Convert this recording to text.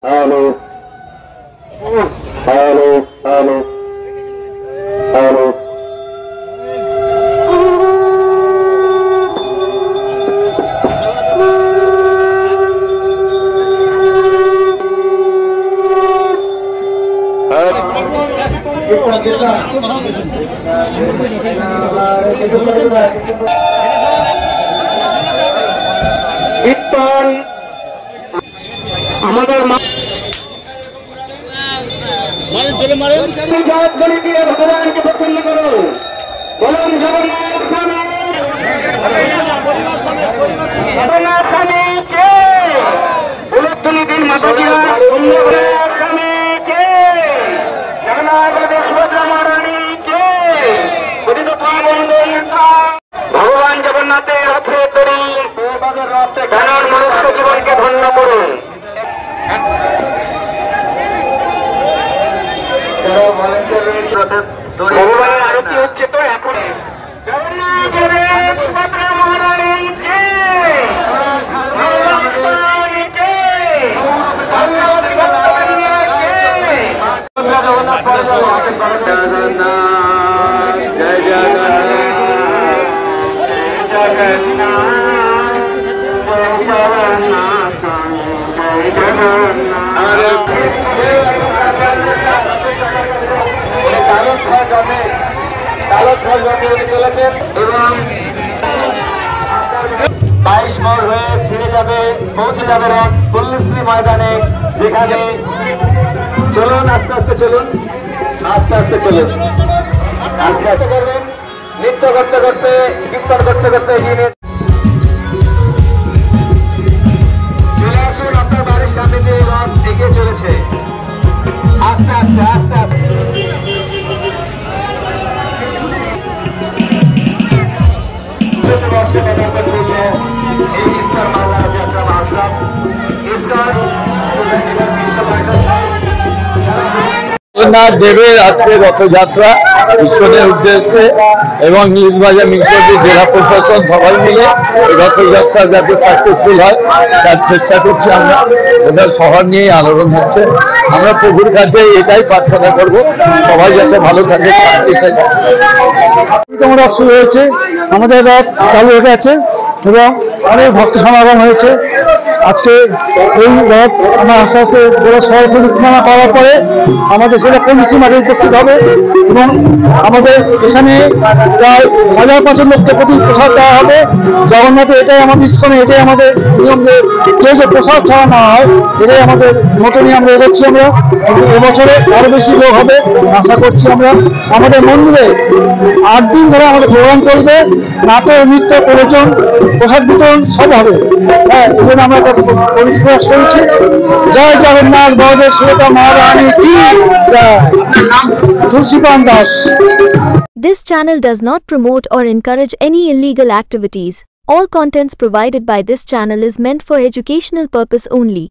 Hello. Hello. Hello. Hello. আমাদের ভগবানকে পছন্দ করো, বলুন জগন্নাথ স্বামীকে, উলুধ্বনি দিন মাতাজিরা, স্বামীকে, জগন্নাথ সুভদ্রা মহারানীকে, ভগবান জগন্নাথের হাতে তরি কারণ মনুষ্য জীবনকে ধন্য করুন। ভগবানের আরতি হচ্ছে তো এখন। সুভদ্রা মহারানীকে, জয় চলেছেন এবং 22 মোড় হয়ে ফিরে যাবে, পৌঁছে যাবে পল্লীশ্রী ময়দানে, যেখানে চলুন আস্তে আস্তে চলুন, আস্তে আস্তে চলুন, আস্তে আস্তে করবেন, নৃত্য করতে করতে, কীর্তন করতে করতে এগিয়ে চলে আসুন। আপনার বাড়ির সামনে দিয়ে রথ এগিয়ে চলেছে, আস্তে আস্তে আস্তে আস্তে। জগন্নাথ দেবের আজকে রথযাত্রা ঈশ্বরের উদ্দেশ্যে এবং নিউজবাজার মিটকটি জেলা প্রশাসন সবাই মিলে রথযাত্রা যাতে সাকসেসফুল হয় তার চেষ্টা করছি আমরা। ওটা শহর নিয়েই আলোড়ন হচ্ছে। আমরা প্রভুর কাছে এটাই প্রার্থনা করব, সবাই যাতে ভালো থাকে, শান্তি থাকে। রথ শুরু হয়েছে, আমাদের রথ চালু হয়ে গেছে এবং অনেক ভক্ত সমাগম হয়েছে। আজকে এই রথ আমরা আস্তে আস্তে পুরো শহর পরিক্রমা করার পরে আমাদের সেটা পল্লীশ্রী মাঠে উপস্থিত হবে এবং আমাদের এখানে প্রায় 1000-500 লোককে প্রতি প্রসাদ দেওয়া হবে। জগন্নাথে এটাই আমাদের ইস্কনে, এটাই আমাদের নিয়ম যে কেউ যে প্রসাদ ছাড়া না হয়, এটাই আমাদের মতনই আমরা এগোচ্ছি। আমরা এবছরে আরো বেশি লোক হবে আশা করছি আমরা। আমাদের মন্দিরে 8 দিন ধরে আমাদের প্রোগ্রাম চলবে, নাটক, নৃত্য, প্রবচন, প্রসাদ বিতরণ সব হবে। হ্যাঁ, এই জন্য আমরা পরিষ্কার করেছি। জয় জগন্নাথ, বলদেব সুভদ্রা মহারানী কি জয়। তুলসীপান Das. This channel does not promote or encourage any illegal activities. All contents provided by this channel is meant for educational purpose only.